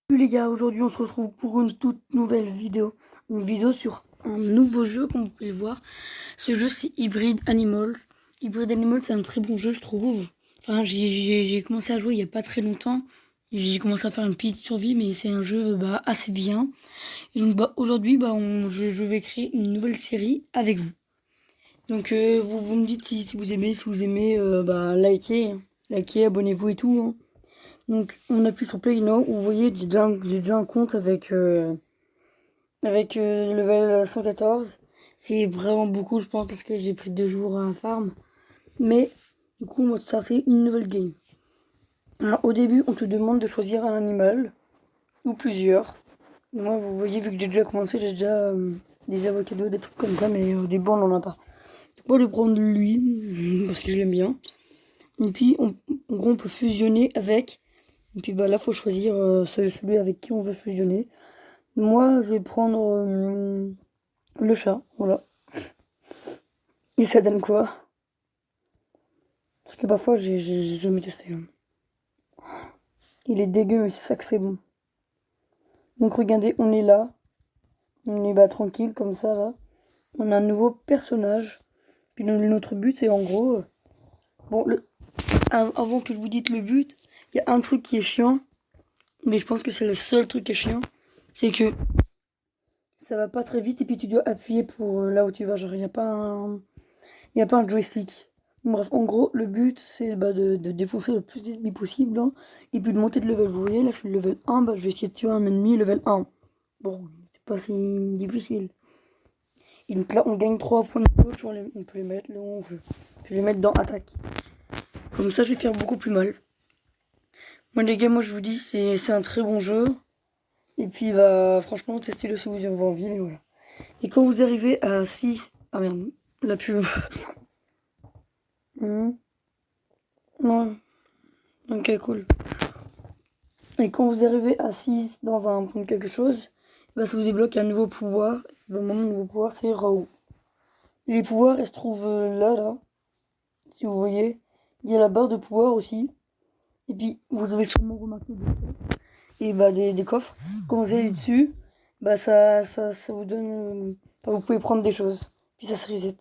Salut les gars, aujourd'hui on se retrouve pour une toute nouvelle vidéo. Une vidéo sur un nouveau jeu, comme vous pouvez le voir. Ce jeu c'est Hybrid Animals. Hybrid Animals c'est un très bon jeu je trouve. Enfin j'ai commencé à jouer il n'y a pas très longtemps. J'ai commencé à faire une petite survie mais c'est un jeu assez bien. Et donc aujourd'hui je vais créer une nouvelle série avec vous. Donc vous me dites si vous aimez, likez, likez, abonnez-vous et tout, hein. Donc, on appuie sur Play Now. Vous voyez, j'ai déjà un compte avec level 114. C'est vraiment beaucoup, je pense, parce que j'ai pris 2 jours à un farm. Mais, du coup, on va starter une nouvelle game. Alors, au début, on te demande de choisir un animal, ou plusieurs. Moi, vous voyez, vu que j'ai déjà commencé, j'ai déjà des avocados, des trucs comme ça, mais au début, on n'en a pas. Donc, on va le prendre lui, parce que je l'aime bien. Et puis, en gros, on peut fusionner avec. Et puis là, faut choisir celui avec qui on veut fusionner. Moi, je vais prendre le chat, voilà. Et ça donne quoi? Parce que parfois, j'ai jamais testé, hein. Il est dégueu, mais c'est ça que c'est bon. Donc regardez, on est là. On est tranquille, comme ça, là. On a un nouveau personnage. Puis notre but, c'est en gros... bon, avant que je vous dise le but, il y a un truc qui est chiant. Mais je pense que c'est le seul truc qui est chiant. C'est que ça va pas très vite et puis tu dois appuyer pour là où tu vas. Genre, il y a pas un joystick. Bref, en gros, le but, c'est de défoncer le plus d'ennemis possible, hein, et puis de monter de level. Vous voyez, là, je suis level 1, je vais essayer de tuer un ennemi level 1. Bon, c'est pas si difficile. Et donc là, on gagne 3 points de coach, on peut les mettre là où on veut. Je vais les mettre dans attaque. Comme ça, je vais faire beaucoup plus mal. Moi, les gars, moi, je vous dis, c'est un très bon jeu. Et puis, franchement, testez-le si vous avez envie, mais voilà. Et quand vous arrivez à 6... Ah merde, la pub. Non. Ok, cool. Et quand vous arrivez à 6 dans un point de quelque chose, ça vous débloque un nouveau pouvoir. Mon nouveau pouvoir, c'est Raoult. Les pouvoirs, ils se trouvent là, si vous voyez. Il y a la barre de pouvoir aussi. Et puis, vous avez sûrement remarqué des coffres. Quand vous allez dessus, ça vous donne... vous pouvez prendre des choses. Puis ça se reset.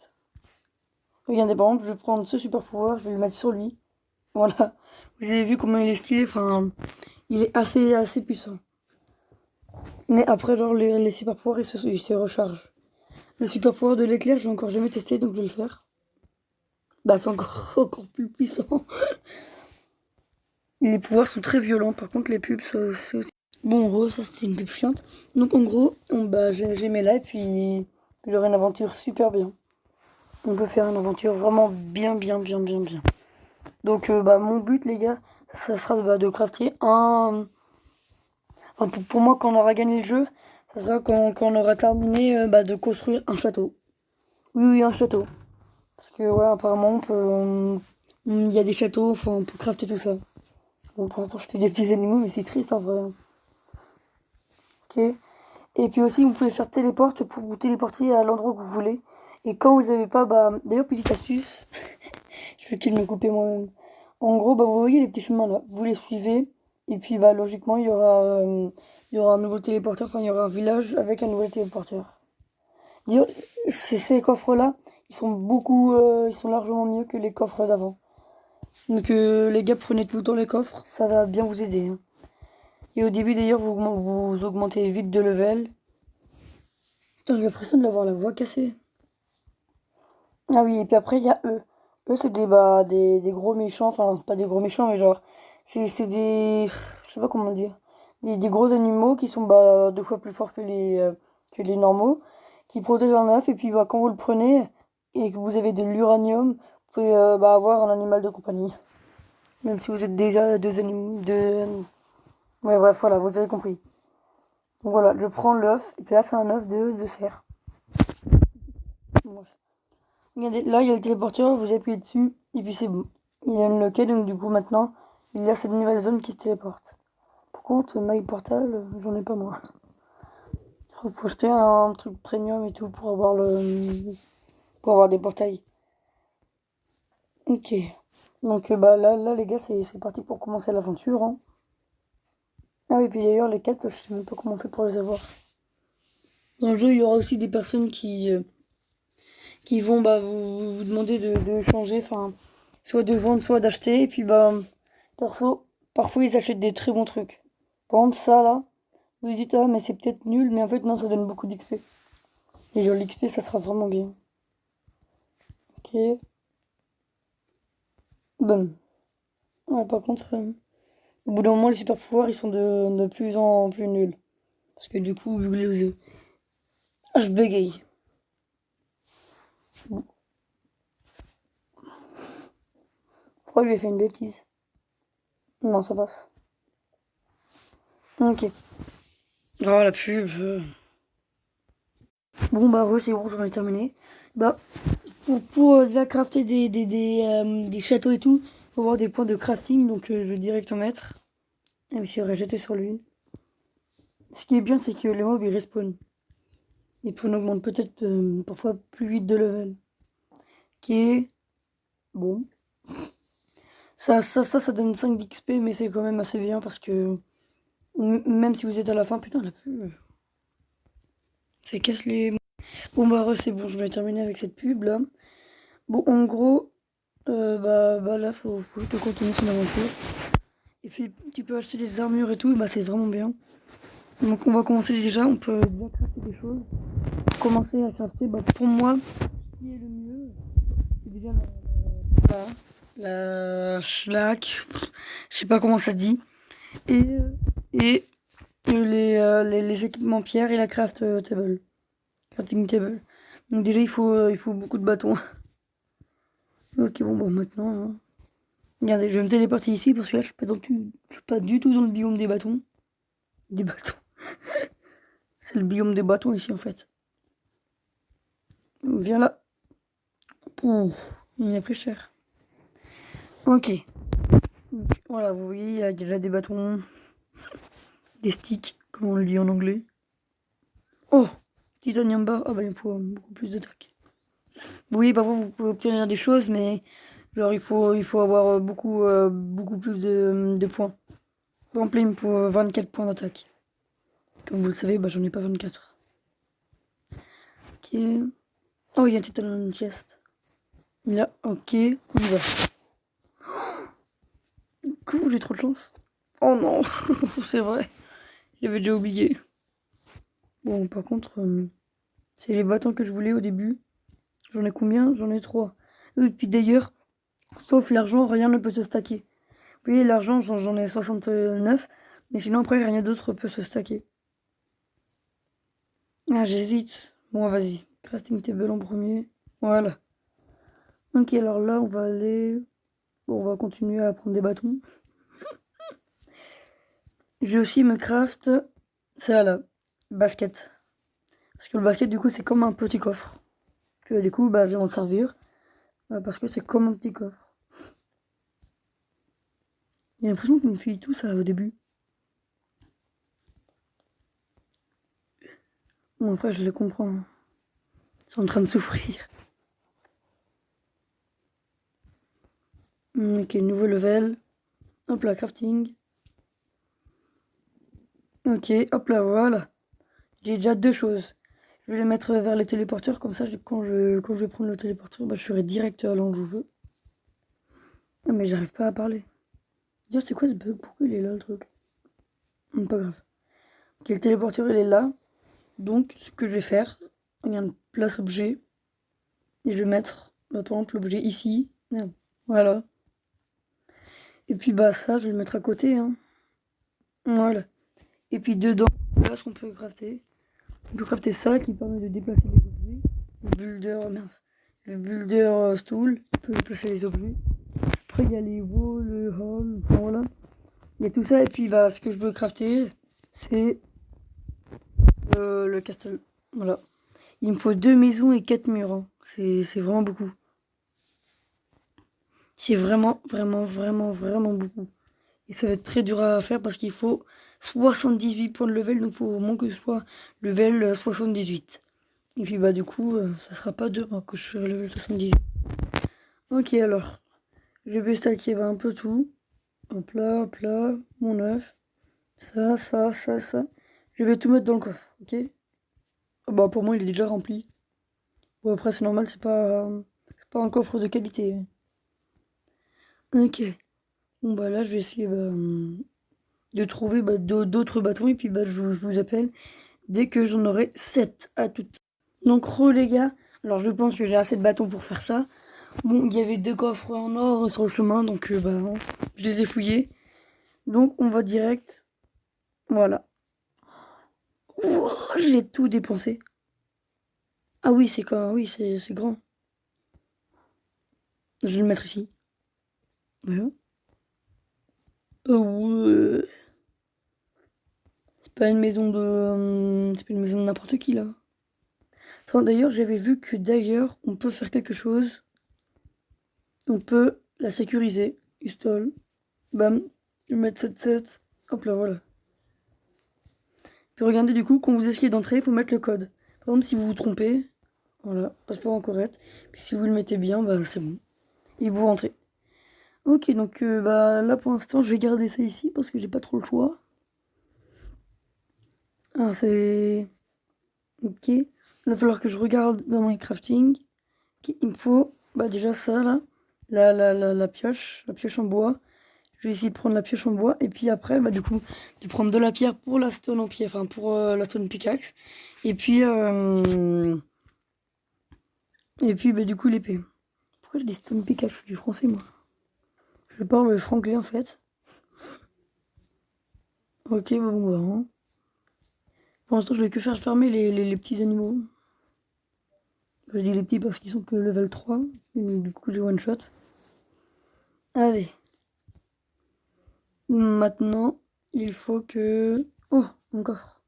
Regardez, par exemple, je vais prendre ce super pouvoir, je vais le mettre sur lui. Voilà. Vous avez vu comment il est stylé, enfin... Il est assez puissant. Mais après, genre, les super pouvoirs, ils se rechargent. Le super pouvoir de l'éclair, je l'ai encore jamais testé, donc je vais le faire. C'est encore, encore plus puissant. Les pouvoirs sont très violents, par contre, les pubs, c'est aussi... Bon, en gros, ça, c'était une pub chiante. Donc, en gros, j'ai mis là, et puis j'aurai une aventure super bien. On peut faire une aventure vraiment bien. Donc, mon but, les gars, ça sera de crafter un... Enfin, pour moi, quand on aura gagné le jeu, ça sera quand on aura terminé de construire un château. Oui, un château. Parce que, ouais, apparemment, il y a des châteaux, enfin, on peut crafter tout ça. Bon, pour l'instant, je fais des petits animaux, mais c'est triste en vrai, hein. Ok. Et puis aussi, vous pouvez faire téléporte pour vous téléporter à l'endroit que vous voulez. Et quand vous n'avez pas, d'ailleurs, petite astuce, je vais qu'il me couper moi-même. En gros, vous voyez les petits chemins là, vous les suivez. Et puis, logiquement, il y aura un nouveau téléporteur, enfin, il y aura un village avec un nouveau téléporteur. Dire, ces coffres-là, ils sont largement mieux que les coffres d'avant. Donc les gars, prenez tout le temps les coffres, ça va bien vous aider, hein. Et au début d'ailleurs, vous augmentez vite de level. Putain, j'ai l'impression d'avoir la voix cassée. Ah oui, et puis après, il y a eux. Eux, c'est des gros méchants, enfin, pas des gros méchants, mais genre, c'est des... Je sais pas comment dire. Des gros animaux qui sont 2 fois plus forts que les normaux, qui protègent un œuf, et puis quand vous le prenez, et que vous avez de l'uranium, vous pouvez avoir un animal de compagnie. Même si vous êtes déjà 2 animaux, ouais, bref, voilà, vous avez compris. Donc voilà, je prends l'œuf, et puis là, c'est un œuf de cerf. Bref. Regardez, là, il y a le téléporteur, vous appuyez dessus, et puis c'est bon. Il a unlocké, donc du coup, maintenant, il y a cette nouvelle zone qui se téléporte. Par contre, My Portal, j'en ai pas moi. Il faut acheter un truc premium et tout pour avoir des portails. Ok. Donc là, les gars, c'est parti pour commencer l'aventure, hein. Ah oui, puis d'ailleurs, les quêtes, je sais même pas comment on fait pour les avoir. Dans le jeu, il y aura aussi des personnes qui vont vous demander de changer, enfin, soit de vendre, soit d'acheter. Et puis, perso, parfois ils achètent des très bons trucs. Par exemple, ça là, vous dites, ah, mais c'est peut-être nul, mais en fait, non, ça donne beaucoup d'XP. Et genre, l'XP, ça sera vraiment bien. Ok. Bon. Ouais, par contre, au bout d'un moment, les super pouvoirs, ils sont de plus en plus nuls. Parce que du coup, vu que je bégaye. Pourquoi je lui ai fait une bêtise? Non, ça passe. Ok. Oh, la pub. Bon, c'est bon, j'en ai terminé. Bah, pour déjà crafter des châteaux et tout, faut avoir des points de crafting, donc je vais direct en mettre. Et je suis jeté sur lui. Ce qui est bien, c'est que les mobs ils respawnent. Et puis on augmente peut-être parfois plus vite de level. Ok. Bon. Ça donne 5 d'XP, mais c'est quand même assez bien parce que même si vous êtes à la fin, putain, la pub. Ça casse les. Bon, c'est bon, je vais terminer avec cette pub là. Bon, en gros, là, faut juste continuer son aventure. Et puis, tu peux acheter des armures et tout, c'est vraiment bien. Donc, on va commencer déjà, on peut bien crafter des choses. Commencer à crafter, pour moi, ce qui est le mieux, c'est déjà la schlack, je sais pas comment ça se dit. Et les équipements pierre et la crafting table. Donc déjà il faut beaucoup de bâtons. Ok bon maintenant. Hein. Regardez, je vais me téléporter ici parce que là je suis pas du tout dans le biome des bâtons. Des bâtons. C'est le biome des bâtons ici en fait. Viens là. Ouh, il a pris cher. Ok. Donc, voilà, vous voyez, il y a déjà des bâtons. Des sticks, comme on le dit en anglais. Oh, titanium bar. Ah il me faut beaucoup plus d'attaque. Oui, parfois vous pouvez obtenir des choses, mais genre il faut avoir beaucoup plus de points. Par exemple, il me faut 24 points d'attaque. Comme vous le savez, j'en ai pas 24. Ok. Oh, il y a un titanium chest. Là, ok, on y va. Cool, j'ai trop de chance. Oh non, c'est vrai. J'avais déjà oublié. Bon, par contre, c'est les bâtons que je voulais au début. J'en ai combien? J'en ai 3. Et puis d'ailleurs, sauf l'argent, rien ne peut se stacker. Vous voyez, l'argent, j'en ai 69. Mais sinon, après, rien d'autre peut se stacker. Ah, j'hésite. Bon, vas-y. Crafting table en premier. Voilà. Ok, alors là, on va aller... Bon, on va continuer à prendre des bâtons. Je vais aussi me craft ça là, basket. Parce que le basket, du coup, c'est comme un petit coffre. Que du coup, je vais m'en servir. Parce que c'est comme un petit coffre. J'ai l'impression qu'il me fuit tout ça au début. Bon, après, je le comprends. Ils sont en train de souffrir. Ok, nouveau level. Hop là, crafting. Ok, hop là, voilà. J'ai déjà 2 choses. Je vais les mettre vers les téléporteurs, comme ça, quand je vais prendre le téléporteur, je serai direct là où je veux. Ah, mais j'arrive pas à parler. Dire c'est quoi ce bug? Pourquoi il est là le truc? Pas grave. Ok, le téléporteur il est là. Donc, ce que je vais faire, regarde, place objet. Et je vais mettre, par exemple, l'objet ici. Merde. Voilà. Et puis, ça, je vais le mettre à côté. Hein. Voilà. Et puis, dedans, là, ce qu'on peut crafter. On peut crafter ça qui permet de déplacer les objets. Le builder stool, qui peut déplacer les objets. Après, il y a les walls, le hall, enfin, voilà. Il y a tout ça. Et puis, ce que je veux crafter, c'est le castle. Voilà. Il me faut 2 maisons et 4 murs. Hein. C'est vraiment beaucoup. C'est vraiment, vraiment, vraiment, vraiment beaucoup. Et ça va être très dur à faire parce qu'il faut 78 points de level. Donc il faut au moins que je sois level 78. Et puis du coup, ça sera pas demain que je serai level 78. Ok alors. Je vais stacker un peu tout. Hop là, mon œuf. Ça. Je vais tout mettre dans le coffre, ok? Ah bah pour moi il est déjà rempli. Bon après c'est normal, c'est pas un coffre de qualité. Ok. Bon bah là je vais essayer de trouver d'autres bâtons et puis je vous appelle dès que j'en aurai 7 à toutes. Donc les gars, alors je pense que j'ai assez de bâtons pour faire ça. Bon, il y avait 2 coffres en or sur le chemin, donc je les ai fouillés. Donc on va direct. Voilà. Ouah, j'ai tout dépensé. Ah oui, c'est quoi? Oui, c'est grand. Je vais le mettre ici. Voilà. Oh, ouais. C'est pas une maison c'est pas une maison de n'importe qui là. Attends, d'ailleurs, j'avais vu que d'ailleurs, on peut faire quelque chose. On peut la sécuriser. Install. Bam. Je vais mettre 7. Hop là, voilà. Puis regardez du coup, quand vous essayez d'entrer, il faut mettre le code. Par exemple, si vous vous trompez, voilà, passeport incorrect. Puis si vous le mettez bien, bah c'est bon. Et vous rentrez. Ok, donc là pour l'instant, je vais garder ça ici parce que j'ai pas trop le choix. Ah, c'est... Ok. Il va falloir que je regarde dans mon crafting. Ok, il me faut déjà ça là. La pioche en bois. Je vais essayer de prendre la pioche en bois. Et puis après, du coup, de prendre de la pierre pour la stone en pierre. Enfin, pour la stone pickaxe. Et puis, du coup, l'épée. Pourquoi j'ai des stone pickaxe? Je suis du français, moi. Je parle le franglais, en fait. Ok, bon. Pour l'instant, je vais que faire fermer les petits animaux. Je dis les petits parce qu'ils sont que level 3. Et donc, du coup, j'ai one shot. Allez. Maintenant, il faut que... Oh, mon coffre.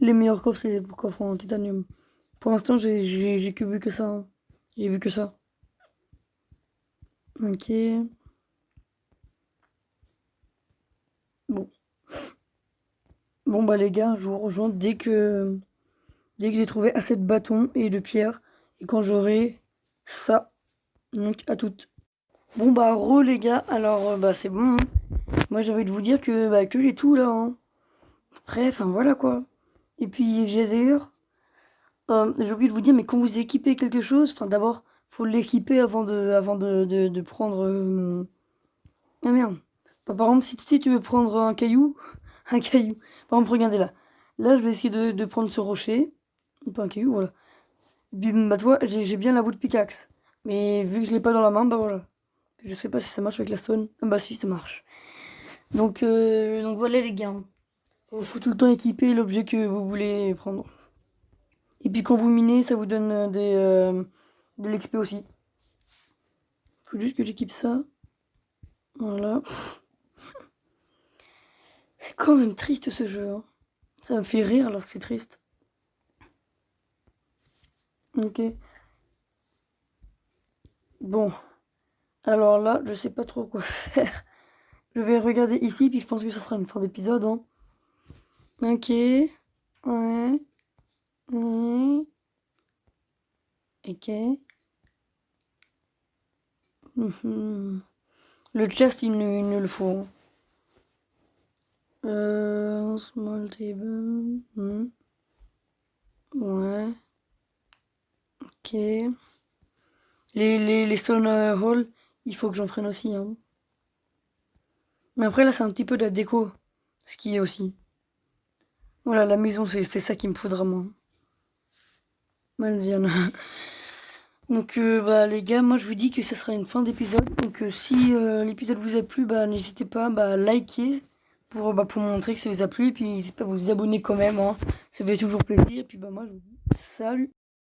Les meilleurs coffres, c'est les coffres en titanium. Pour l'instant, j'ai que vu que ça. Hein. J'ai vu que ça. Ok. Bon. Bon, les gars, je vous rejoins dès que j'ai trouvé assez de bâtons et de pierres. Et quand j'aurai ça. Donc, à toutes. Bon, les gars. Alors, c'est bon. Hein. Moi, j'ai envie de vous dire que j'ai tout là. Hein. Après, enfin, voilà quoi. Et puis, j'ai d'ailleurs... j'ai oublié de vous dire, mais quand vous équipez quelque chose, enfin d'abord, faut l'équiper avant de prendre. Ah merde. Par exemple, si tu veux prendre un caillou, un caillou. Par exemple, regardez là. Là, je vais essayer de prendre ce rocher. Pas un caillou, voilà. Et puis, tu vois, j'ai bien la bout de pickaxe. Mais vu que je l'ai pas dans la main, voilà. Je sais pas si ça marche avec la stone. Ah bah si, ça marche. Donc voilà les gars. Faut tout le temps équiper l'objet que vous voulez prendre. Et puis quand vous minez, ça vous donne de l'XP aussi. Faut juste que j'équipe ça. Voilà. C'est quand même triste ce jeu. Hein. Ça me fait rire alors que c'est triste. Ok. Bon. Alors là, je sais pas trop quoi faire. Je vais regarder ici, puis je pense que ça sera une fin d'épisode. Hein. Ok. Ouais. Ok. Le chest, il me le faut. Small table. Ouais. Ok. Les stone hall, il faut que j'en prenne aussi. Hein. Mais après, là, c'est un petit peu de la déco. Ce qui est aussi. Voilà, la maison, c'est ça qu'il me faudra, moi. Malziane. Donc, les gars, moi, je vous dis que ce sera une fin d'épisode. Donc, si l'épisode vous a plu, n'hésitez pas à liker pour montrer que ça vous a plu. Et puis, n'hésitez pas à vous abonner quand même. Hein. Ça fait toujours plaisir. Et puis, moi, je vous dis salut.